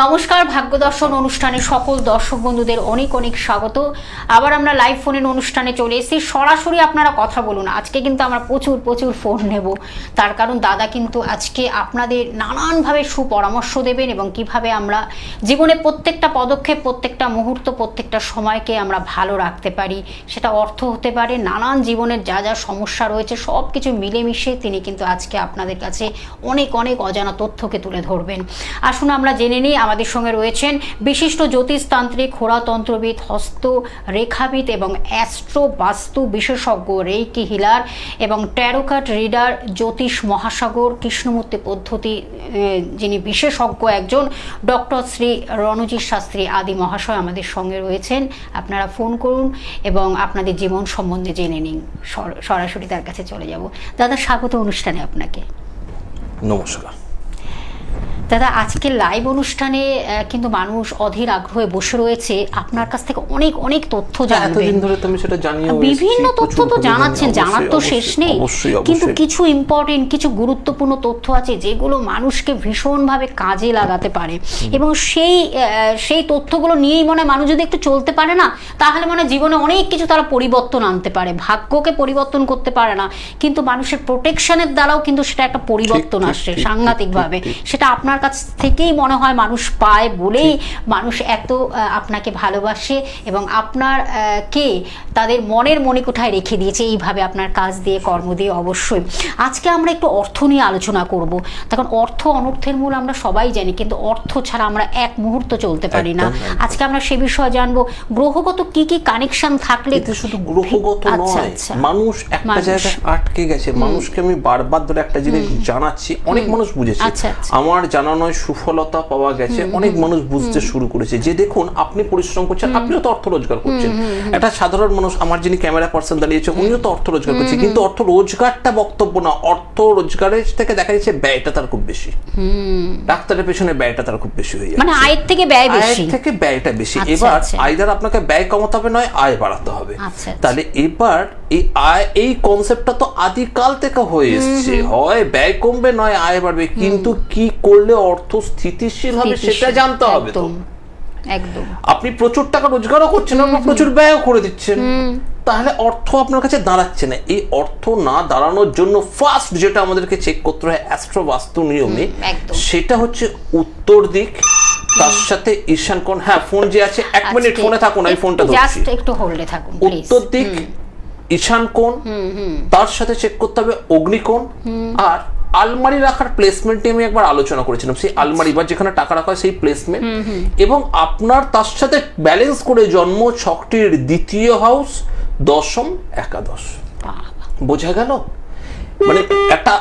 নমস্কার, ভাগ্য দর্শন অনুষ্ঠানে সকল দর্শক বন্ধুদের অনেক অনেক স্বাগত। আবার আমরা লাইভ ফোনের অনুষ্ঠানে চলে এসেছি। সরাসরি আপনারা কথা বলুন। আজকে কিন্তু আমরা প্রচুর ফোন নেব, তার কারণ দাদা কিন্তু আজকে আপনাদের নানানভাবে সুপরামর্শ দেবেন এবং কিভাবে আমরা জীবনে প্রত্যেকটা পদক্ষেপ, প্রত্যেকটা মুহূর্ত, প্রত্যেকটা সময়কে আমরা ভালো রাখতে পারি। সেটা অর্থ হতে পারে, নানান জীবনের যা যা সমস্যা রয়েছে সব কিছু মিলেমিশে তিনি কিন্তু আজকে আপনাদের কাছে অনেক অনেক অজানা তথ্যকে তুলে ধরবেন। আসুন আমরা জেনে নিই। আমাদের সঙ্গে রয়েছেন বিশিষ্ট জ্যোতিষতান্ত্রিক, হোরাতন্ত্রবিদ, হস্ত রেখাবিদ এবং অ্যাস্ট্রো বাস্তু বিশেষজ্ঞ, রেইকি হিলার এবং ট্যারোকার্ড রিডার, জ্যোতিষ মহাসাগর, কৃষ্ণমূর্তি পদ্ধতি যিনি বিশেষজ্ঞ একজন, ডক্টর শ্রী রণজিৎ শাস্ত্রী আদি মহাশয় আমাদের সঙ্গে রয়েছেন। আপনারা ফোন করুন এবং আপনাদের জীবন সম্বন্ধে জেনে নিন। সরাসরি তার কাছে চলে যাব। দাদা, স্বাগত অনুষ্ঠানে আপনাকে। নমস্কার দাদা, আজকে লাইভ অনুষ্ঠানে কিন্তু মানুষ অধীর আগ্রহে বসে রয়েছে আপনার কাছ থেকে অনেক অনেক তথ্য জানবেন। এতদিন ধরে তুমি সেটা জানিও, বিভিন্ন তথ্য তো জানাচ্ছেন, জানার তো শেষ নেই, কিন্তু কিছু ইম্পর্টেন্ট, কিছু গুরুত্বপূর্ণ তথ্য আছে যেগুলো মানুষকে ভীষণভাবে কাজে লাগাতে পারে এবং সেই তথ্যগুলো নিয়েই মনে হয় মানুষ যদি একটু চলতে পারে না, তাহলে মনে জীবনে অনেক কিছু তারা পরিবর্তন আনতে পারে। ভাগ্যকে পরিবর্তন করতে পারে না, কিন্তু মানুষের প্রোটেকশনের দ্বারাও কিন্তু সেটা একটা পরিবর্তন আসছে সাংঘাতিকভাবে। সেটা আপনার কাছ থেকেই মনে হয় মানুষ পায় বলেই মানুষ এত আপনাকে ভালোবাসে এবং আপনার কে তাদের মনের মণিকোঠায় রেখে দিয়েছে এইভাবে আপনার কাজ দিয়ে, কর্ম দিয়ে। অবশ্যই আজকে আমরা একটু অর্থ নিয়ে আলোচনা করব। তখন অর্থ অনর্থের মূল আমরা সবাই জানি, কিন্তু অর্থ ছাড়া আমরা এক মুহূর্ত চলতে পারি না। আজকে আমরা সে বিষয়ে জানবো গ্রহগত কি কি কানেকশন থাকলে। শুধু গ্রহগত নয়, মানুষ একটা জায়গায় আটকে গেছে। মানুষকে আমি বারবার ধরে একটা জিনিস জানাচ্ছি, অনেক মানুষ বুঝেছে, আমার জানানোয় সুফলতা পাওয়া গেছে। অনেক মানুষ বুঝতে শুরু করেছে যে দেখুন, আপনি পরিশ্রম করছেন, আপনিও তো অর্থ রোজগার করছেন। একটা সাধারণ মানুষ, আমার যিনি ক্যামেরা পার্সন দাঁড়িয়েছে, উনিও তো অর্থ রোজগার করছে, কিন্তু অর্থ রোজগারটা বক্তব্য না। অর্থ রোজগারের থেকে দেখা যাচ্ছে ব্যয়টা তার খুব বেশি। ডাক্তারের পেছনে ব্যয়টা তার খুব বেশি হয়ে যায়, মানে আয়ের থেকে ব্যয় বেশি, আয়ের থেকে ব্যয়টা বেশি। এবার আইদার আপনাকে ব্যয় কমাতে হবে, নয় আয় বাড়াতে হবে। তাহলে এবার এই আয়, এই কনসেপ্টটা তো আদিকাল থেকে হয়ে এসছে, হয় ব্যয় কমবে নয় আয় বাড়বে, কিন্তু কি করলে অর্থ স্থিতিশীল হবে সেটা জানতে হবে। তো একদম আপনি প্রচুর টাকা রোজগারও করছেন, প্রচুর ব্যয়ও করে দিচ্ছেন, তাহলে অর্থ আপনার কাছে দাঁড়াচ্ছে না। এই অর্থ না দাঁড়ানোর জন্য ফার্স্ট যেটা আমাদেরকে চেক করতে হয় অ্যাস্ট্রো বাস্তু নিয়মে, সেটা হচ্ছে উত্তর দিক, তার সাথে ঈশান কোণ। হ্যাঁ, ফোন যে আছে, 1 মিনিট ফোনে থাকুন, আমি ফোনটা ধরছি, জাস্ট একটু হোল্ডে থাকুন। উত্তর দিক, ঈশান কোণ, তার সাথে চেক করতে হবে অগ্নিকোণ। আর আলমারি রাখার প্লেসমেন্ট নিয়ে আমি একবার আলোচনা করেছিলাম, সেই আলমারি বা যেখানে টাকা রাখা হয় সেই প্লেসমেন্ট, এবং আপনার তার সাথে ব্যালেন্স করে জন্ম ছকটির দ্বিতীয় হাউস, দশম, একাদশ। বোঝা গেল? মানে একটা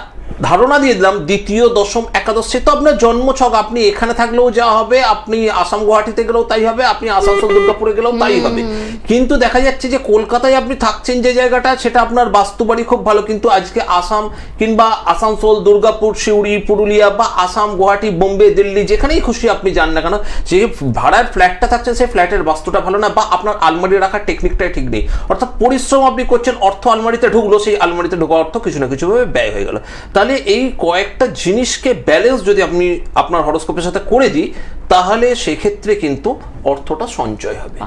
ধারণা দিয়ে দিলাম, দ্বিতীয়, দশম, একাদশ, সে তো আপনার জন্ম ছক। আপনি এখানে থাকলেও যা হবে, আপনি আসাম গুয়াহাটিতে গেলেও তাই হবে, আপনি আসানসোল দুর্গাপুরে গেলেও তাই হবে। কিন্তু দেখা যাচ্ছে যে কলকাতায় আপনি থাকছেন যে জায়গাটা, সেটা আপনার বাস্তু বাড়ি খুব ভালো, কিন্তু আজকে আসাম কিংবা আসানসোল, দুর্গাপুর, সিউড়ি, পুরুলিয়া বা আসাম, গুয়াহাটি, বোম্বে, দিল্লি, যেখানেই খুশি আপনি যান না কেন, যে ভাড়ার ফ্ল্যাটটা থাকছেন সেই ফ্ল্যাটের বাস্তুটা ভালো না, বা আপনার আলমারি রাখার টেকনিকটাই ঠিক নেই। অর্থাৎ পরিশ্রম আপনি করছেন, অর্থ আলমারিতে ঢুকলো, সেই আলমারিতে ঢোকা অর্থ কিছু না কিছুভাবে ব্যয় হয়ে গেল। তাহলে এই কয়েকটা জিনিসকে ব্যালেন্স যদি আপনি আপনার হরোস্কোপের সাথে করে দিই, তাহলে সেক্ষেত্রে কিন্তু অর্থটা সঞ্চয় হবে।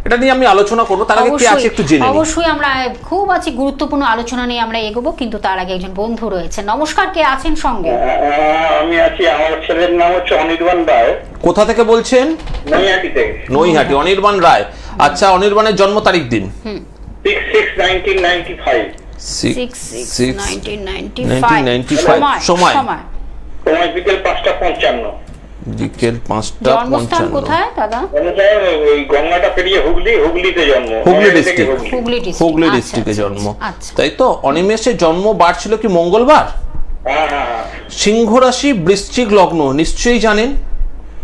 এটা নিয়ে আমি আলোচনা করবো, তার আগে কি আছে একটু জেনে নিই। অবশ্যই আমরা খুব আছে গুরুত্বপূর্ণ আলোচনা নিয়ে আমরা এগোবো, কিন্তু তার আগে একজন বন্ধু রয়েছে। নমস্কার, কে আছেন সঙ্গে? আমি আছি, আমার ছেলের নাম হচ্ছে অনির্বাণ রায়। কোথা থেকে বলছেন? নৈহাটি থেকে। নৈহাটি, অনির্বাণ রায়। আচ্ছা, অনির্বাণের জন্ম তারিখ দিন। 6/6/1995। 6/6/1995। সময় বিকেল 5:55। বিকেল 5টা জন্মস্থান 55। কোথায় দাদা? ওই গঙ্গাটা পেরিয়ে হুগলিতে জন্ম। হুগলি ডিস্ট্রিক্ট, হুগলি আচ্ছা, ডিস্ট্রিক্টে আচ্ছা, জন্ম। আচ্ছা। তাই তো? অনিমেষের জন্ম বার ছিল কি মঙ্গলবার? হ্যাঁ। সিংহ রাশি, বৃশ্চিক লগ্ন, নিশ্চয়ই জানেন।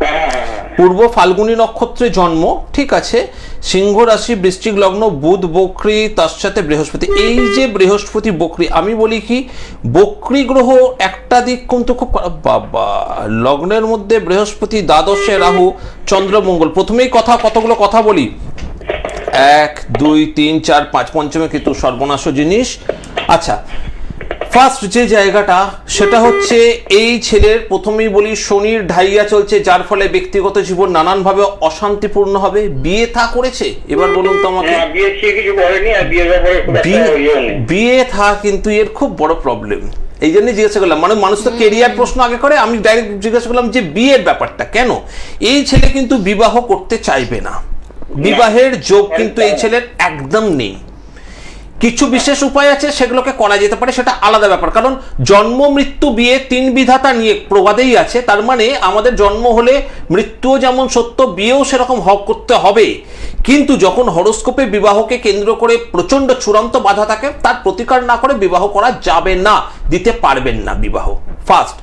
হ্যাঁ। পূর্ব ফাল্গুনী নক্ষত্রে জন্ম, ঠিক আছে। সিংহ রাশি, বৃশ্চিক লগ্ন, বুধ বক্রী, তার সাথে বৃহস্পতি। এই যে বৃহস্পতি বক্রী, আমি বলি কি বক্রী গ্রহ একটা দিক কিন্তু খুব বাবা, লগ্নের মধ্যে বৃহস্পতি, দ্বাদশে রাহু, চন্দ্র, মঙ্গল। প্রথমেই কতগুলো কথা বলি। 1 2 3 4 5 পঞ্চমে কিন্তু সর্বনাশ জিনিস। আচ্ছা, ফার্স্ট যে জায়গাটা সেটা হচ্ছে এই ছেলের, প্রথমেই বলি শনির ঢাইয়া চলছে, যার ফলে ব্যক্তিগত জীবন নানানভাবে অশান্তিপূর্ণ হবে। বিয়ে থা করেছে, এবার বলুন তো আমাকে। বিয়ে থা কিন্তু এর খুব বড় প্রবলেম। এই জন্যই জিজ্ঞাসা করলাম, মানে মানুষ তো কেরিয়ার প্রশ্ন আগে করে, আমি ডাইরেক্ট জিজ্ঞাসা করলাম যে বিয়ের ব্যাপারটা কেন। এই ছেলে কিন্তু বিবাহ করতে চাইবে না, বিবাহের যোগ কিন্তু এই ছেলের একদম নেই। কিছু বিশেষ উপায় আছে, সেগুলোকে করা যেতে পারে, সেটা আলাদা ব্যাপার। কারণ জন্ম মৃত্যু বিয়ে 3 বিধাতা নিয়ে প্রবাদেই আছে। তার মানে আমাদের জন্ম হলে মৃত্যুও যেমন সত্য, বিয়েও সেরকম করতে হবে। কিন্তু যখন হরোস্কোপে বিবাহকে কেন্দ্র করে প্রচন্ড চূড়ান্ত বাধা থাকে, তার প্রতিকার না করে বিবাহ করা যাবে না, দিতে পারবেন না বিবাহ। ফার্স্ট।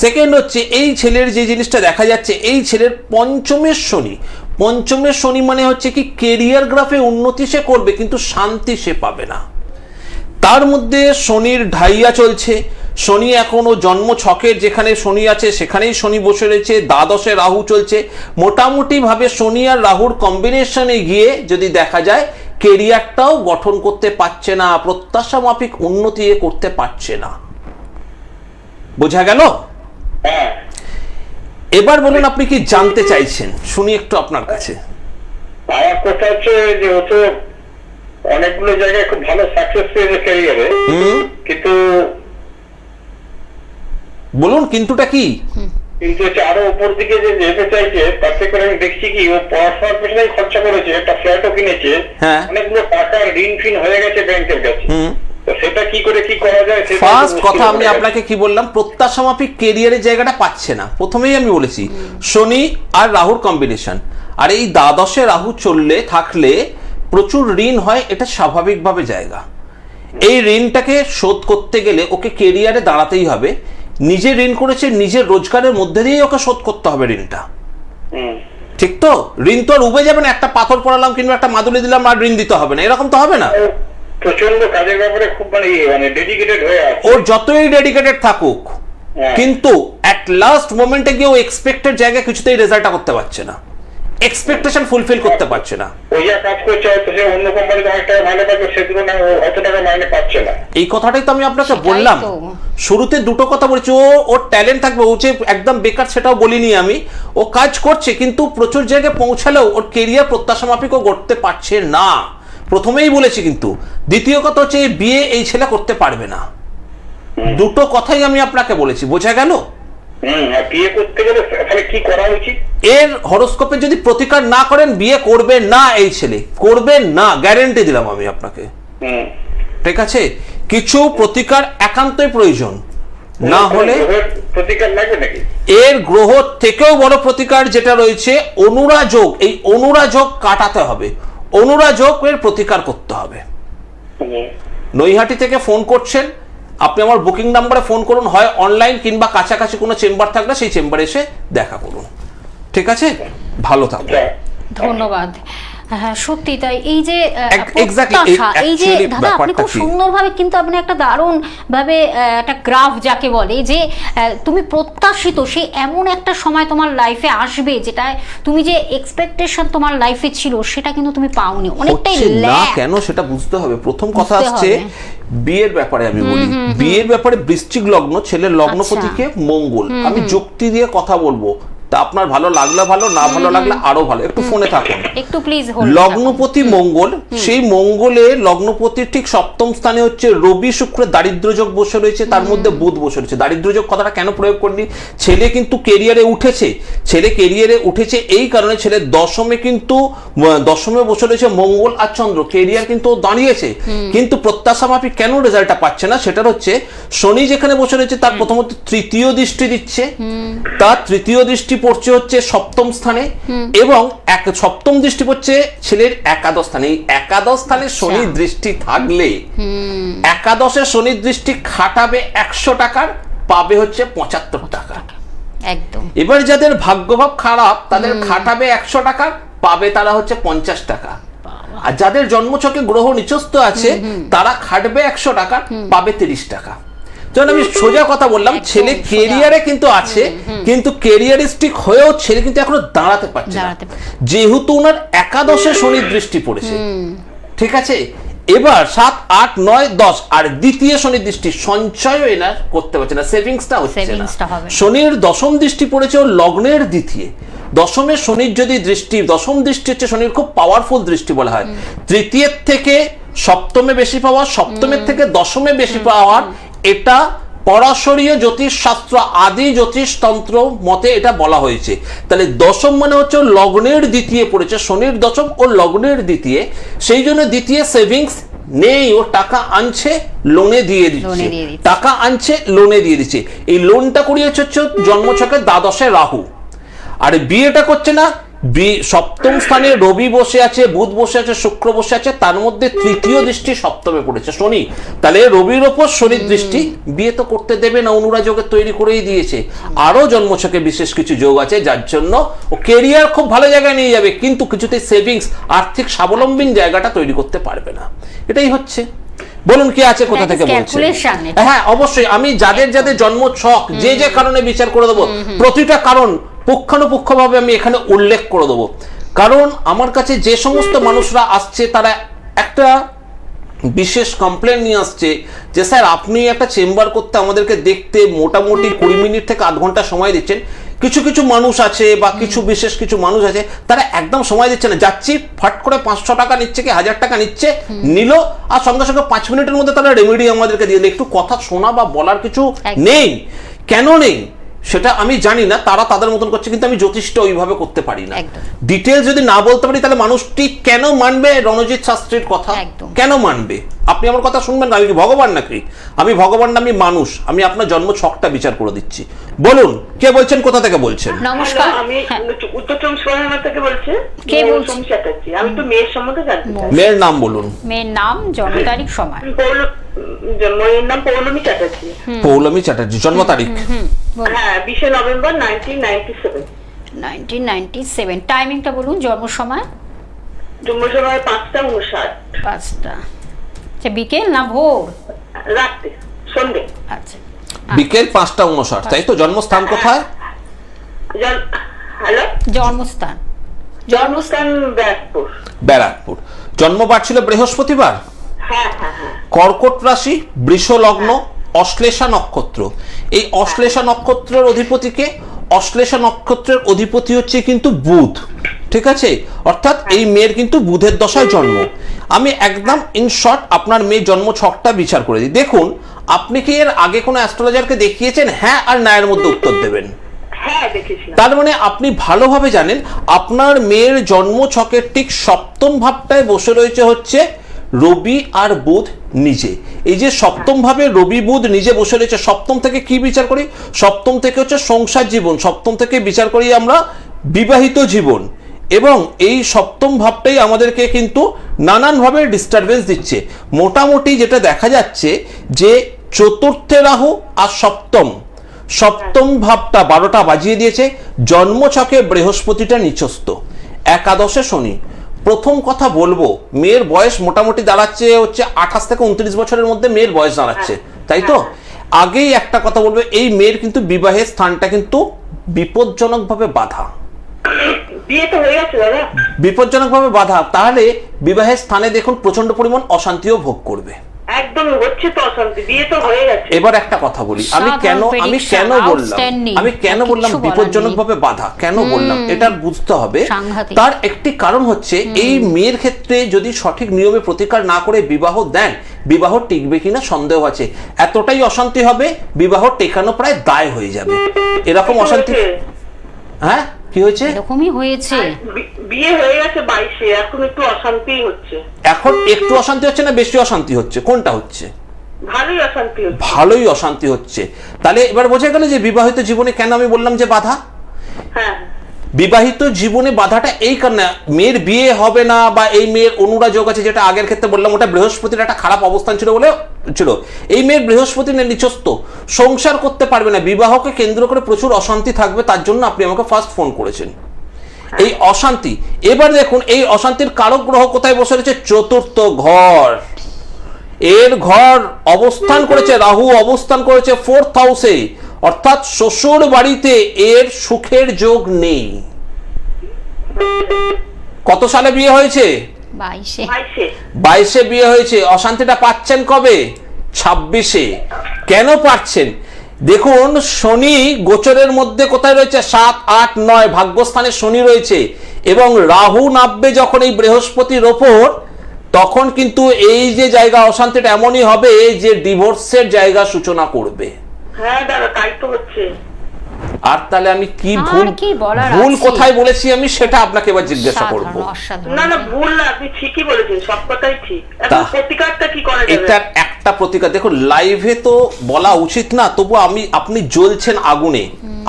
সেকেন্ড হচ্ছে এই ছেলের যে জিনিসটা দেখা যাচ্ছে, এই ছেলের পঞ্চমের শনি। পঞ্চমের শনি মানে হচ্ছে কি কেরিয়ার গ্রাফে উন্নতি সে করবে, কিন্তু শান্তি সে পাবে না। তার মধ্যে শনির ঢাইয়া চলছে। শনি এখনো জন্ম ছকের যেখানে শনি আছে সেখানেই শনি বসে রয়েছে, দ্বাদশে রাহু চলছে। মোটামুটি ভাবে শনি আর রাহুর কম্বিনেশনে গিয়ে যদি দেখা যায়, কেরিয়ারটাও গঠন করতে পারছে না, প্রত্যাশা মাফিক উন্নতি করতে পারছে না। বোঝা গেল? এবার বলুন আপনি কি জানতে চাইছেন, শুনি একটু আপনার কাছে। আমার কথা হচ্ছে যে ও তো অনেকগুলো জায়গায় খুব ভালো সাকসেস পেয়েছে ক্যারিয়ারে, কিন্তু বলুন কিন্তুটা কি? কিন্তু হচ্ছে আরো উপর দিকে যে যেতে চাইছে, তাতে করে আমি দেখছি কি ও পড়াশোনার পেছনেই খরচা করেছে, একটা ফ্ল্যাটও কিনেছে, অনেকগুলো টাকা ঋণ ফিন হয়ে গেছে ব্যাংকের কাছে। সেটা কি করে কি করা যায়? ফার্স্ট কথা আমি আপনাকে কি বললাম, প্রত্যাশা মাফিক কেরিয়ারের জায়গাটা পাচ্ছে না। প্রথমেই আমি বলেছি শনি আর রাহুর কম্বিনেশন, আর এই দ্বাদশে রাহু চললে থাকলে প্রচুর ঋণ হয়, এটা স্বাভাবিকভাবে জায়গা। এই ঋণটাকে শোধ করতে গেলে ওকে কেরিয়ারে দাঁড়াতেই হবে। নিজে ঋণ করেছে, নিজের রোজগারের মধ্যে দিয়েই ওকে শোধ করতে হবে ঋণটা। ঠিক তো? ঋণ তো আর উবে যাবে না, একটা পাথর পড়ালাম কিংবা একটা মাদুলি দিলাম আর ঋণ দিতে হবে না, এরকম তো হবে না। প্রচন্ড কাজের ব্যাপারে খুব মানে ডেডিকেটেড হয়ে আছে। ও যতই ডেডিকেটেড থাকুক, কিন্তু অ্যাট লাস্ট মোমেন্টে গিয়ে ও এক্সপেক্টেড জায়গায় কিছুতেই রেজাল্টটা করতে পারছে না, এক্সপেকটেশন ফুলফিল করতে পারছে না। ওই যা কাজ করছে হয়তো যে অন্য কোম্পানিতে অনেক টাকা মাইনে পাচ্ছে, সেগুলো না অত টাকা মাইনে পাচ্ছে না। এই কথাটাই তো আমি আপনাকে বললাম, শুরুতে দুটো কথা বলেছি। ওর ট্যালেন্ট থাকবে, ও যে একদম বেকার সেটাও বলিনি আমি। ও কাজ করছে, কিন্তু প্রচুর জায়গায় পৌঁছালেও ওর কেরিয়ার প্রত্যাশা মাফিক ও করতে পারছে না, প্রথমেই বলেছি। কিন্তু দ্বিতীয় কথা হচ্ছে বিয়ে এই ছেলে করতে পারবে না। দুটো কথাই আমি আপনাকে বলেছি, বোঝা গেল? বিয়ে করতে গেলে তাহলে কি করা উচিত? এর হরোস্কোপে যদি প্রতিকার না করেন, বিয়ে করবে না, এই ছেলে করবে না, গ্যারেন্টি দিলাম আমি আপনাকে। ঠিক আছে? কিছু প্রতিকার একান্তই প্রয়োজন, না হলে প্রতিকার লাগবে নাকি? এর গ্রহ থেকেও বড় প্রতিকার যেটা রয়েছে অনুরাযোগ, এই অনুরাযোগ কাটাতে হবে, অনুরাযোগের প্রতিকার করতে হবে। নৈহাটি থেকে ফোন করছেন, আপনি আমার বুকিং নাম্বারে ফোন করুন, হয় অনলাইন কিংবা কাছাকাছি কোনো চেম্বার থাকলে সেই চেম্বারে এসে দেখা করুন। ঠিক আছে? ভালো থাকুন। ধন্যবাদ। হ্যাঁ সত্যি তাই। এই যে Exactly, এই যে দাদা আপনি খুব সুন্দরভাবে কিন্তু আপনি একটা দারুণ ভাবে একটা গ্রাফ যাকে বলে যে তুমি প্রত্যাশিত সে এমন একটা সময় তোমার লাইফে আসবে যেটা তুমি যে এক্সপেকটেশন তোমার লাইফে ছিল সেটা কিন্তু তুমি পাওনি, অনেকটাই না কেন সেটা বুঝতে হবে। প্রথম কথা আসছে বিয়ের ব্যাপারে। আমি বলি বিয়ের ব্যাপারে বৃশ্চিক লগ্ন, ছেলের লগ্নপতিকে মঙ্গল। আমি যুক্তি দিয়ে কথা বলবো, তা আপনার ভালো লাগলে ভালো, না ভালো লাগলে আরো ভালো। একটু ফোনে থাকুন, একটু প্লিজ। লগ্নপতি মঙ্গল, সেই মঙ্গলে লগ্নপতির ঠিক সপ্তম স্থানে হচ্ছে রবি শুক্র দারিদ্র্যযোগ বসে রয়েছে, তার মধ্যে বুধ বসে রয়েছে। দারিদ্র্যযোগ কথাটা কেন প্রয়োগ করিনি? ছেলে কিন্তু কেরিয়ারে উঠেছে, ছেলে কেরিয়ারে উঠেছে এই কারণে ছেলে দশমে কিন্তু দশমে বসে রয়েছে মঙ্গল আর চন্দ্র, কেরিয়ার কিন্তু দাঁড়িয়েছে, কিন্তু প্রত্যাশা মাফিক কেন রেজাল্টটা পাচ্ছে না? সেটা হচ্ছে শনি যেখানে বসে রয়েছে তার প্রথমত তৃতীয় দৃষ্টি দিচ্ছে, তার তৃতীয় দৃষ্টি পড়ছে হচ্ছে সপ্তম স্থানে, এবং সপ্তম দৃষ্টি পড়ছে ছেলের একাদশ স্থানে। এই একাদশ স্থানে শনির দৃষ্টি থাকলে একাদশে শনির দৃষ্টি খাটাবে 100 টাকার, পাবে হচ্ছে 75 টাকা। একদম। এবার যাদের ভাগ্যভাব খারাপ তাদের খাটাবে 100 টাকা, পাবে তারা হচ্ছে 50 টাকা। আর যাদের জন্মছকে গ্রহ নিচস্থ আছে তারা খাটবে 100 টাকা, পাবে 30 টাকা। যখন আমি সোজা কথা বললাম, ছেলে কেরিয়ারে কিন্তু আছে, কিন্তু কেরিয়ারিস্টিক হয়েও ছেলে কিন্তু এখনো দাঁড়াতে পারছে না, যেহেতু ওনার একাদশে শনির দৃষ্টি পড়েছে। ঠিক আছে, এবার 7, 8, 9, 10 আর দ্বিতীয় শনির দৃষ্টি, সঞ্চয় এনার করতে পারছে না, সেভিংসটা হচ্ছে না। শনির দশম দৃষ্টি পড়েছে ওর লগ্নের দ্বিতীয়। দশমে শনির যদি দৃষ্টি, দশম দৃষ্টি হচ্ছে শনির খুব পাওয়ারফুল দৃষ্টি বলা হয়। তৃতীয়ের থেকে সপ্তমে বেশি পাওয়ার, সপ্তমের থেকে দশমে বেশি পাওয়ার, এটা পরাশরীয় জ্যোতিষ শাস্ত্র, আদি জ্যোতিষতন্ত্র মতে এটা বলা হয়েছে। তাহলে দশম মানে হচ্ছে লগ্নের দ্বিতীয় পড়েছে, শনির দশম ও লগ্নের দ্বিতীয়, সেই জন্য দ্বিতীয় সেভিংস নেই, ও টাকা আনছে লোনে দিয়ে দিচ্ছে, টাকা আনছে লোনে দিয়ে দিচ্ছে। এই লোনটা করিয়েছে হচ্ছে জন্মছকে দ্বাদশে রাহু। আর বিয়েটা করছে না, সপ্তম স্থানে রবি বসে আছে, বুধ বসে আছে, শুক্র বসে আছে, তার মধ্যে তৃতীয় দৃষ্টি সপ্তমে পড়েছে শনি। তাহলে রবির ওপর শনির দৃষ্টি, বিয়ে তো করতে দেবে না, অনুরা যোগে তৈরি করেই দিয়েছে। আরো জন্মছকে বিশেষ কিছু যোগ আছে যার জন্য ও কেরিয়ার খুব ভালো জায়গায় নিয়ে যাবে, কিন্তু কিছুতেই সেভিংস, আর্থিক স্বাবলম্বীর জায়গাটা তৈরি করতে পারবে না। এটাই হচ্ছে। বলুন কি আছে, কোথা থেকে বলছেন? হ্যাঁ অবশ্যই, আমি যাদের যাদের জন্ম ছক যে যে কারণে বিচার করে দেবো, প্রতিটা কারণ পুঙ্খানুপুঙ্খভাবে আমি এখানে উল্লেখ করে দেবো। কারণ আমার কাছে যে সমস্ত মানুষরা আসছে তারা একটা বিশেষ কমপ্লেন নিয়ে আসছে যে স্যার আপনি একটা চেম্বার করতে আমাদেরকে দেখতে মোটামুটি 20 মিনিট থেকে আধ ঘন্টা সময় দিচ্ছেন। কিছু কিছু মানুষ আছে বা কিছু বিশেষ কিছু মানুষ আছে তারা একদম সময় দিচ্ছে না, যাচ্ছি ফাট করে 500 টাকা নিচ্ছে কি 1000 টাকা নিচ্ছে, নিল আর সঙ্গে সঙ্গে 5 মিনিটের মধ্যে তারা রেমেডি আমাদেরকে দিয়ে দিল। একটু কথা শোনা বা বলার কিছু নেই। কেন নেই সেটা আমি জানি না, তারা তাদের মতন করছে, কিন্তু আমি জ্যোতিষটা ওইভাবে করতে পারি না। ডিটেলস যদি না বলতে পারি তাহলে মানুষটি কেন মানবে রণজিৎ শাস্ত্রীর কথা? কেন মানবে? আপনি আমার কথা শুনবেন না? আমি কি ভগবান নাকি? আমি ভগবান না, আমি মানুষ। আমি আপনার জন্ম ছকটা বিচার করে দিচ্ছি। বলুন কে বলছেন, কোথা থেকে বলছেন? নমস্কার, আমি উত্তর চব্বিশ পরগনা থেকে বলছি। কে বলছেন? চ্যাটার্জি। আমি তো মেয়ের সম্বন্ধে জানতে চাই। মেয়ের নাম বলুন। মেয়ের নাম, জন্ম তারিখ, সময়। মেয়ের নাম পৌলমী চ্যাটার্জি। পৌলমী চ্যাটার্জি, জন্ম তারিখ? হ্যাঁ, 20 নভেম্বর 1997। 1997। টাইমিংটা বলুন, জন্ম সময়? জন্ম সময় 5:59। 5টা। আচ্ছা, বিকেল না ভোর? রাতে, সন্ধ্যে। আচ্ছা, বিকেল 5:59, তাই তো? জন্মস্থান কোথায়? হ্যালো, জন্মস্থান? জন্মস্থান ব্যারাকপুর। ব্যারাকপুর। জন্মবার ছিল বৃহস্পতিবার। হ্যাঁ হ্যাঁ হ্যাঁ। কর্কট রাশি, বৃষ লগ্ন, অশ্লেষা নক্ষত্র। এই অশ্লেষা নক্ষত্রের অধিপতিকে, অশ্লেষা নক্ষত্রের অধিপতি হচ্ছে কিন্তু বুধ। ঠিক আছে, অর্থাৎ এই মেয়ের কিন্তু বুধের দশায় জন্ম। আমি একদম ইন শর্ট আপনার মেয়ের জন্ম ছকটা বিচার করে দিই। দেখুন, আপনি কি এর আগে কোনো অ্যাস্ট্রোলজারকে দেখিয়েছেন? হ্যাঁ আর না এর মধ্যে উত্তর দেবেন। তার মানে আপনি ভালোভাবে জানেন আপনার মেয়ের জন্ম ছকের ঠিক সপ্তম ভাবটায় বসে রয়েছে হচ্ছে রবি আর বুধ নিজে। এই যে সপ্তম ভাবে রবি বুধ নিজে বসে রয়েছে, সপ্তম থেকে কি বিচার করি? সপ্তম থেকে হচ্ছে সংসার জীবন, সপ্তম থেকে বিচার করি আমরা বিবাহিত জীবন। এবং এই সপ্তম ভাবটাই আমাদেরকে কিন্তু নানানভাবে ডিস্টারবেন্স দিচ্ছে। মোটামুটি যেটা দেখা যাচ্ছে যে চতুর্থে রাহু আর সপ্তম ভাবটা 12টা বাজিয়ে দিয়েছে। জন্মছকে বৃহস্পতিটা নিচস্থ, একাদশে শনি। প্রথম কথা বলবো, মেয়ের বয়স মোটামুটি দাঁড়াচ্ছে হচ্ছে 28 থেকে 29 বছরের মধ্যে মেয়ের বয়স দাঁড়াচ্ছে, তাই তো? আগেই একটা কথা বলবো, এই মেয়ের কিন্তু বিবাহের স্থানটা কিন্তু বিপজ্জনকভাবে বাধা। বিয়ে তো হয়ে গেছে দাদা। বিপজ্জনকভাবে বাধা, তাহলে বিবাহের স্থানে দেখুন প্রচন্ড পরিমাণ অশান্তিও ভোগ করবে। একদম হচ্ছে তো অশান্তি, বিয়ে তো হয়ে গেছে। এবার একটা কথা বলি, আমি কেন বললাম বিপজ্জনকভাবে বাধা, কেন বললাম এটা বুঝতে হবে। তার একটি কারণ হচ্ছে এই মেয়ের ক্ষেত্রে যদি সঠিক নিয়মে প্রতিকার না করে বিবাহ দেন, বিবাহ টিকবে কিনা সন্দেহ আছে। এতটাই অশান্তি হবে, বিবাহ টেকানো প্রায় দায় হয়ে যাবে। এরকম অশান্তি। হ্যাঁ, কি হয়েছে? এরকমই হয়েছে। বিয়ে হয়ে গেছে 22-এ, এখন একটু অশান্তি হচ্ছে। এখন একটু অশান্তি হচ্ছে না বেশি অশান্তি হচ্ছে? কোনটা হচ্ছে? ভালোই অশান্তি হচ্ছে। ভালোই অশান্তি হচ্ছে। তাহলে এবার বোঝা গেল যে বিবাহিত জীবনে কেন আমি বললাম যে বাধা। হ্যাঁ বিবাহিত জীবনে বাধাটা এই কারণে, মেয়ের বিয়ে হবে না বা এই মেয়ের অনুরা যোগ আছে, যেটা আগের ক্ষেত্রে বললাম, ওটা বৃহস্পতির একটা খারাপ অবস্থান ছিল বলে ছিল। এই মেয়ের বৃহস্পতি নিচস্থ, সংসার করতে পারবে না, বিবাহকে কেন্দ্র করে প্রচুর অশান্তি থাকবে, তার জন্য আপনি আমাকে ফার্স্ট ফোন করেছেন। এই অশান্তি, এবার দেখুন এই অশান্তির কারক গ্রহ কোথায় বসে রয়েছে? চতুর্থ ঘর। এর ঘর অবস্থান করেছে, রাহু অবস্থান করেছে 4th হাউসে, অর্থাৎ শ্বশুর বাড়িতে এর সুখের যোগ নেই। কত সালে বিয়ে হয়েছে? 22-এ বিয়ে হয়েছে। অশান্তিটা পাচ্ছেন কবে? 26-এ। কেন পাচ্ছেন? দেখুন শনি গোচরের মধ্যে কোথায় রয়েছে? 7, 8, 9 ভাগ্যস্থানে শনি রয়েছে, এবং রাহু নামবে যখন এই বৃহস্পতির ওপর, তখন কিন্তু এই যে জায়গা অশান্তিটা এমনই হবে যে ডিভোর্সের জায়গা সূচনা করবে। হ্যাঁ দাদা তাই তো হচ্ছে। আর তাহলে আমি কি ভুল কোথায় বলেছি আমি সেটা আপনাকে এবার জিজ্ঞাসা করব। না না ভুল না, আপনি ঠিকই বলেছেন, সব কথাই ঠিক। এখন প্রতিকারটা কি করা যাবে? এটার একটা প্রতিকার, দেখুন লাইভে তো বলা উচিত না, তবু আপনি জ্বলছেন আগুনে,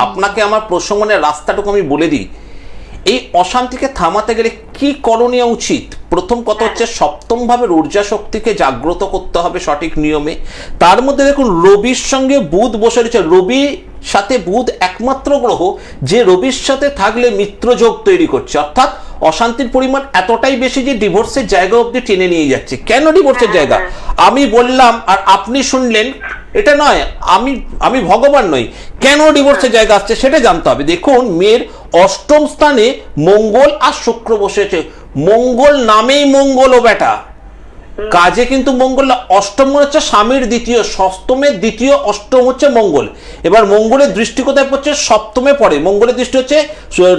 আপনাকে আমার প্রসঙ্গনের রাস্তাটুকু আমি বলে দিই। এই অশান্তিকে থামাতে গেলে কি করণীয় উচিত? প্রথম কথা হচ্ছে সপ্তম ভাবের ঊর্জা শক্তিকে জাগ্রত করতে হবে সঠিক নিয়মে। তার মধ্যে দেখুন রবির সঙ্গে বুধ বসে রয়েছে। রবি সাথে বুধ একমাত্র গ্রহ যে রবির সাথে থাকলে মিত্র যোগ তৈরি করছে, অর্থাৎ অশান্তির পরিমাণ এতটাই বেশি যে ডিভোর্সের জায়গা অবধি টেনে নিয়ে যাচ্ছে। কেন ডিভোর্সের জায়গা আমি বললাম আর আপনি শুনলেন, এটা নয় আমি ভগবান নই। কেন ডিভোর্সের জায়গা আসছে সেটা জানতে হবে। দেখুন মেয়ের অষ্টম স্থানে মঙ্গল আর শুক্র বসেছে। মঙ্গল নামেই মঙ্গল ও বেটা, কাজে কিন্তু মঙ্গল। অষ্টম হচ্ছে স্বামীর দ্বিতীয়, সপ্তমের দ্বিতীয়, অষ্টম হচ্ছে মঙ্গল। এবার মঙ্গলের দৃষ্টি কোথায় পড়ছে? সপ্তমে পড়ে। মঙ্গলের দৃষ্টি হচ্ছে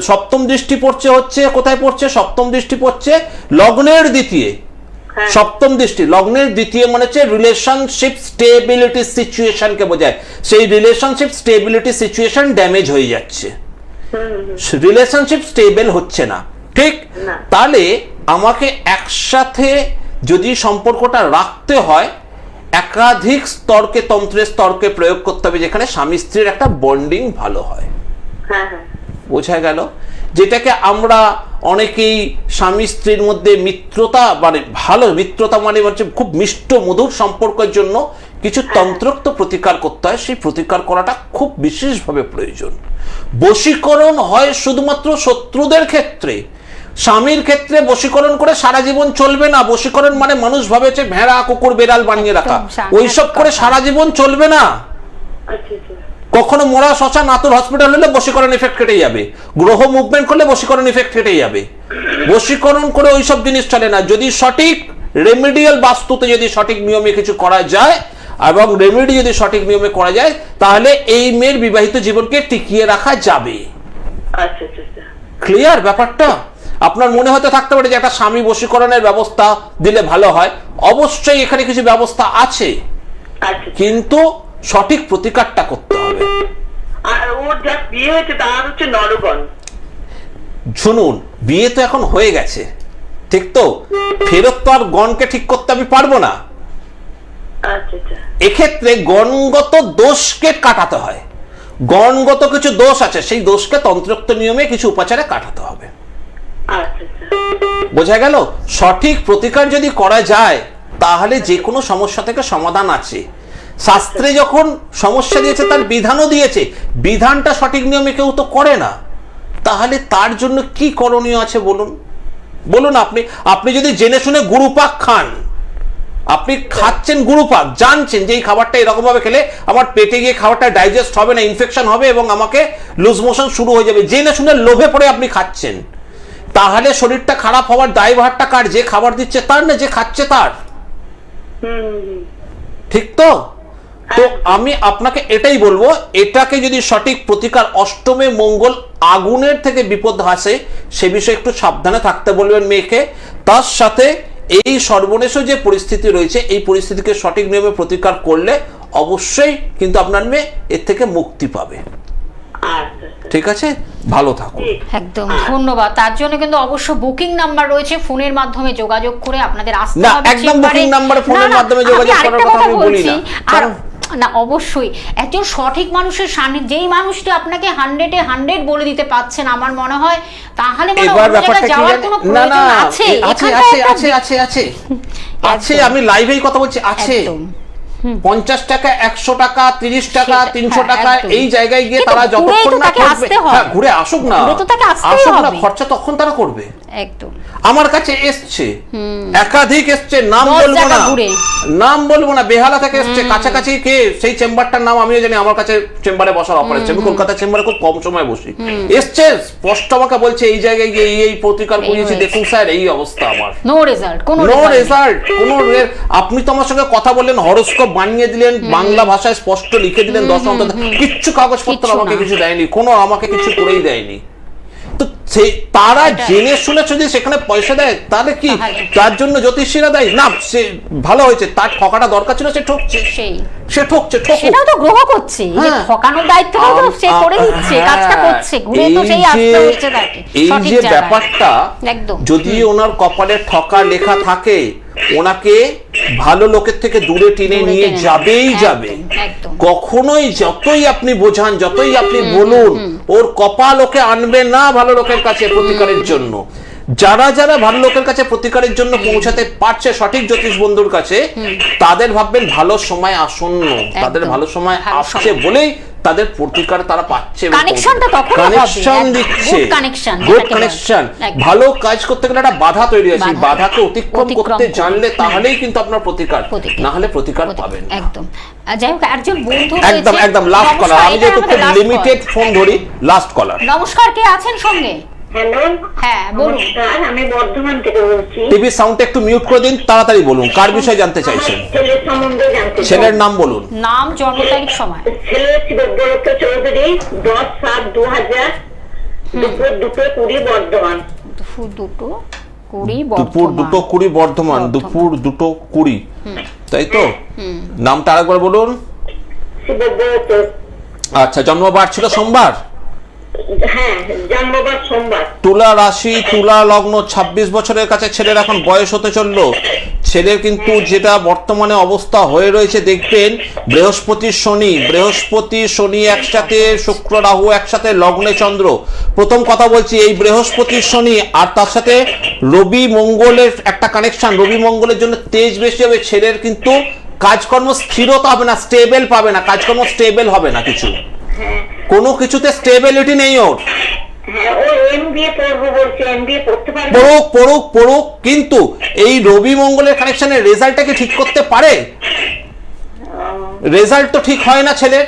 সপ্তম দৃষ্টি পড়ছে হচ্ছে কোথায় পড়ছে? সপ্তম দৃষ্টি পড়ছে লগ্নের দ্বিতীয়। সপ্তম দৃষ্টি লগ্নের দ্বিতীয় মানে হচ্ছে রিলেশনশিপ স্টেবিলিটি সিচুয়েশনকে বোঝায়। সেই রিলেশনশিপ স্টেবিলিটি সিচুয়েশন ড্যামেজ হয়ে যাচ্ছে, রিলেশনশিপ স্টেবল হচ্ছে না, ঠিক? তাহলে আমাকে একসাথে যদি সম্পর্কটা রাখতে হয়, একাধিক স্তরকে, তন্ত্রের স্তরকে প্রয়োগ করতে হবে, যেখানে স্বামী স্ত্রীর একটা বন্ডিং ভালো হয়। বোঝা গেল? যেটাকে আমরা অনেকেই স্বামী স্ত্রীর মধ্যে মিত্রতা মানে ভালো মিত্রতা মানে হচ্ছে খুব মিষ্ট মধুর সম্পর্কের জন্য কিছু তন্ত্রোক্ত প্রতিকার করতে হয়। সেই প্রতিকার করাটা খুব বিশেষভাবে প্রয়োজন। বশীকরণ হয় শুধুমাত্র শত্রুদের ক্ষেত্রে, স্বামীর ক্ষেত্রে বশীকরণ করে সারা জীবন চলবে না। বশীকরণ মানে মানুষ ভাবেছে ভেড়া কুকুর বেড়াল বানিয়ে রাখা, ওইসব করে সারা জীবন চলবে না। কখনো মোরা শ্মশান আতুর হসপিটাল হলে বশীকরণ ইফেক্ট কেটে যাবে, গ্রহ মুভমেন্ট করলে বশীকরণ ইফেক্ট কেটে যাবে। বশীকরণ করে ওইসব জিনিস চলে না। যদি সঠিক রেমিডিয়াল বাস্তুতে যদি সঠিক নিয়মে কিছু করা যায় এবং রেমিডি যদি সঠিক নিয়মে করা যায়, তাহলে এই মেয়ের বিবাহিত জীবনকে টিকিয়ে রাখা যাবে। ক্লিয়ার ব্যাপারটা? আপনার মনে হয়তো থাকতে পারে যে একটা স্বামী বশীকরণের ব্যবস্থা দিলে ভালো হয়। অবশ্যই এখানে কিছু ব্যবস্থা আছে, কিন্তু সঠিক প্রতিকারটা করতে হবে। আর ওর যা বিয়ে হয়েছে তার হচ্ছে নরগণ। শুনুন, বিয়ে তো এখন হয়ে গেছে, ঠিক তো? ফেরত তো আর গণকে ঠিক করতে আমি পারবো না। এক্ষেত্রে গণগত দোষকে কাটাতে হয়। গণগত কিছু দোষ আছে, সেই দোষকে তন্ত্রোক্ত নিয়মে কিছু উপাচারে কাটাতে হবে। বোঝা গেল? সঠিক প্রতিকার যদি করা যায় তাহলে যে কোনো সমস্যা থেকে সমাধান আছে। শাস্ত্রে যখন সমস্যা দিয়েছে তার বিধানও দিয়েছে, বিধানটা সঠিক নিয়মে কেউ তো করে না, তাহলে তার জন্য কি করণীয় আছে বলুন? বলুন আপনি যদি জেনে শুনে গুরুপাক খান, আপনি খাচ্ছেন গুরুপাক, জানছেন যে এই খাবারটা এরকম ভাবে খেলে আমার পেটে গিয়ে খাবারটা ডাইজেস্ট হবে না, ইনফেকশন হবে এবং আমাকে লুজ মোশন শুরু হয়ে যাবে, জেনে শুনে লোভে পড়ে আপনি খাচ্ছেন, তাহলে শরীরটা খারাপ হওয়ার দায়ভারটা কার? যে খাবার দিচ্ছে তার না, যে খাচ্ছে তার। ঠিক তো? তো আমি আপনাকে এটাই বলবো, এটাকে যদি সঠিক প্রতিকার, অষ্টমে মঙ্গল আগুনের থেকে বিপদ আসে সে বিষয়ে একটু সাবধানে থাকতে বলবেন মেয়েকে। তার সাথে এই সর্বনেশ যে পরিস্থিতি রয়েছে, এই পরিস্থিতিকে সঠিক নিয়মে প্রতিকার করলে অবশ্যই কিন্তু আপনার মেয়ে এর থেকে মুক্তি পাবে। ঠিক আছে, ভালো থাকুন। একদম ধন্যবাদ। তার জন্য কিন্তু অবশ্য বুকিং নাম্বার রয়েছে, ফোনের মাধ্যমে যোগাযোগ করে আপনাদের আসতে হবে। না, একদম বুকিং নাম্বারে ফোনের মাধ্যমে যোগাযোগ করার কথা আমি বলি না, কারণ না অবশ্যই একজন সঠিক মানুষের সান্নিধ্য, যেই মানুষটি আপনাকে 100-এ 100 বলে দিতে পাচ্ছেন, আমার মনে হয় তাহলে মনে হয় অন্য জায়গায় যাওয়ার কোনো প্রয়োজন আছে। আছে, আমি লাইভেই কথা বলছি, আছে। 50 টাকা, 100 টাকা, 30 টাকা, 300 টাকা, এই জায়গায় গিয়ে তারা যতক্ষণ না করবে, ঘুরে আসুক না, আসুক না, খরচা তখন তারা করবে। একদম। আমার কাছে এসছে, একাধিক এসছে, নাম বলবো না, বেহালা থেকে এসছে, কাছাকাছি কে সেই চেম্বারটার নাম আমিও জানি, আমার কাছে চেম্বারে বসার অফার আছে, আমি কলকাতা চেম্বারে খুব কম সময় বসি, এসছে স্পষ্ট আমাকে বলছে এই জায়গায় গিয়ে এই প্রতিকার করিয়েছি, দেখুন স্যার এই অবস্থা আমার, নো রেজাল্ট। আপনি তো আমার সঙ্গে কথা বললেন, হরোস্কোপ বানিয়ে দিলেন, বাংলা ভাষায় স্পষ্ট লিখে দিলেন, 10 ঘন্টা কিচ্ছু কাগজপত্র আমাকে কিছু দেয়নি, কোনো আমাকে কিছু করেই দেয়নি। তো তারা জেনে শুনে যদি সেখানে পয়সা দেয় তাহলে কি তার জন্য জ্যোতিষীরা দেয় না? সে ভালো হয়েছে, তার ঠকাটা দরকার ছিল, সে ঠকছে, সে ঠকছে, সেটাও তো গ্রহ করছে, যে ঠকানোর দায়িত্বটাও তো সে করে দিচ্ছে, কাজটা করছে, ঘুরে তো সেই আসতে হচ্ছে তাকে। এই যে ব্যাপারটা, যদি ওনার কপালে ঠকা লেখা থাকে, ওনাকে ভালো লোকের থেকে দূরে টেনে নিয়ে যাবেই যাবে। কখনোই যতই আপনি বোঝান, যতই আপনি বলুন, ওর কপাল ওকে আনবে না ভালো লোকের কাছে প্রতিকারের জন্য। যারা যারা ভালো লোকের কাছে প্রতিকারের জন্য পৌঁছাতে পারছে সঠিক জ্যোতিষ বন্ধুর কাছে, তাদের ভাববেন ভালো সময় আসন্ন, তাদের ভালো সময় আসছে বলেই তাদের প্রতিকার তারা পাচ্ছে, কানেকশন দিচ্ছে, গুড কানেকশন। ভালো কাজ করতে গেলে একটা বাধা তৈরি হয়, সেই বাধাকে অতিক্রম করতে জানলে তাহলেই কিন্তু আপনার প্রতিকার, না হলে প্রতিকার পাবেন না। একদম। যাই হোক, একজন বন্ধু একদম লাস্ট কলার, আমি যেহেতু খুব লিমিটেড ফোন ধরি, লাস্ট কলার। নমস্কার, কে আছেন সঙ্গে? হ্যালো, হ্যাঁ বলুন। আমি বর্ধমান থেকে বলছি। টিভি সাউন্ডটা একটু মিউট করে দিন, তাড়াতাড়ি বলুন কার বিষয়ে জানতে চাইছেন। ছেলের সম্বন্ধে জানতে চাই। ছেলের নাম বলুন। নাম, জন্ম তারিখ, সময়। ছেলে শিবব্রত চৌধুরী, 10/7/2000, দুপুর 2:20 বর্ধমান। দুপুর 2:20 বর্ধমান, দুপুর 2:20, তাই তো? নামটা আরেকবার বলুন। শিবব্রত। আচ্ছা, জন্মবার ছিল সোমবার? হ্যাঁ, জন্মবার সোমবার। তুলা রাশি, তুলা লগ্ন, 26 বছরের কাছে ছেলের এখন বয়স হতে চললো। ছেলের কিন্তু যেটা বর্তমানে অবস্থা হয়ে রয়েছে, দেখবেন বৃহস্পতি শনি একসাথে, শুক্র রাহু একসাথে, লগ্নে চন্দ্র। প্রথম কথা বলছি, এই বৃহস্পতি শনি আর তার সাথে রবি মঙ্গলের একটা কানেকশন, রবি মঙ্গলের জন্য তেজ বেশি হবে। ছেলের কিন্তু কাজকর্ম স্থিরতা হবে না, স্টেবল পাবে না, কাজকর্ম স্টেবল হবে না, কিছু কোনো কিছুতে স্টেবিলিটি নেই ওর। পড়ুক, কিন্তু এই রবি মঙ্গলের কানেকশনের রেজাল্টটাকে ঠিক করতে পারে? রেজাল্ট তো ঠিক হয় না ছেলের,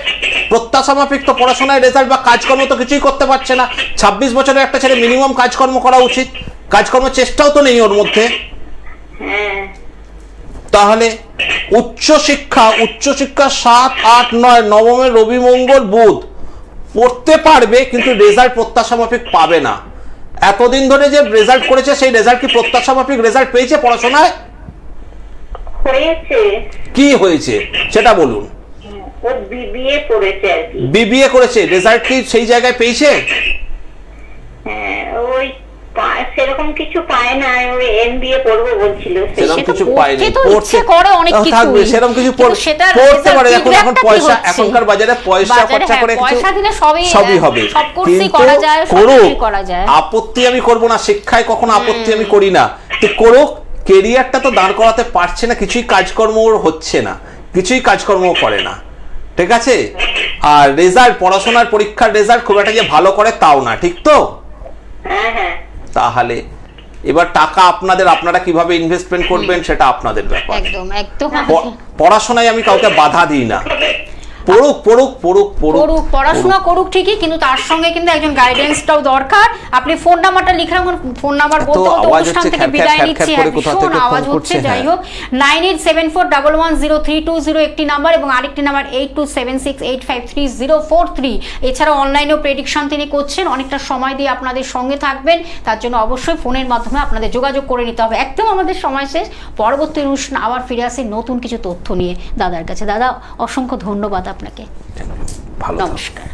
প্রত্যাশা মাফিক তো পড়াশোনায় রেজাল্ট বা কাজকর্ম তো কিছুই করতে পারছে না। 26 বছরের একটা ছেলে মিনিমাম কাজকর্ম করা উচিত, কাজকর্ম চেষ্টাও তো নেই ওর মধ্যে। তাহলে উচ্চশিক্ষা 7, 8, 9, নবমে রবি মঙ্গল বুধ পড়তে পারবে, কিন্তু রেজাল্ট প্রত্যাশা মাফিক পাবে না। এতদিন ধরে যে রেজাল্ট করেছে, সেই রেজাল্ট কি প্রত্যাশা মাফিক রেজাল্ট পেয়েছে পড়াশোনায়? কি হয়েছে সেটা বলুন। বিবিএ করেছে, রেজাল্ট কি সেই জায়গায় পেয়েছে? সেরকম কিছু পায় না, ওই এমবিএ পড়বো বলছিল, সেরকম কিছু পায়নি, পড়তে করে অনেক কিছু থাকবে, সেরকম কিছু পড়তে পারে। এখন পয়সা, এখনকার বাজারে পয়সা খরচা করে পয়সা দিলে সবই হবে, সব কোর্সই করা যায়, সবই করা যায়। আপত্তি আমি করব না, শিক্ষায় কখনো আপত্তি আমি করি না, তো করুক। কেরিয়ারটা তো দাঁড় করাতে পারছে না, কিছুই কাজকর্ম হচ্ছে না, কিছুই কাজকর্ম করে না, ঠিক আছে? আর রেজাল্ট, পড়াশোনার পরীক্ষার রেজাল্ট খুব একটা যে ভালো করে তাও না, ঠিক তো? তাহলে এবার টাকা আপনারা কিভাবে ইনভেস্টমেন্ট করবেন সেটা আপনাদের ব্যাপার। পড়াশোনায় আমি কাউকে বাধা দিই না, পড়াশোনা করুক ঠিকই, কিন্তু তার সঙ্গে কিন্তু একজন গাইডেন্সটাও দরকার। আপনি ফোন নাম্বারটা লিখে রাখুন, ফোন নাম্বার বলতে অনুষ্ঠান থেকে বিদায় নিচ্ছি, ভীষণ আওয়াজ হচ্ছে। যাই হোক, 9874110320 একটি নাম্বার, এবং আরেকটি নাম্বার 8276853043। এছাড়া অনলাইনেও প্রেডিকশন তিনি করছেন, অনেকটা সময় দিয়ে আপনাদের সঙ্গে থাকবেন, তার জন্য অবশ্যই ফোনের মাধ্যমে আপনাদের যোগাযোগ করে নিতে হবে। একদম আমাদের সময় শেষ, পরবর্তী অনুষ্ঠান আবার ফিরে আসি নতুন কিছু তথ্য নিয়ে দাদার কাছে। দাদা, অসংখ্য ধন্যবাদ আপনাকে, ভালো, নমস্কার।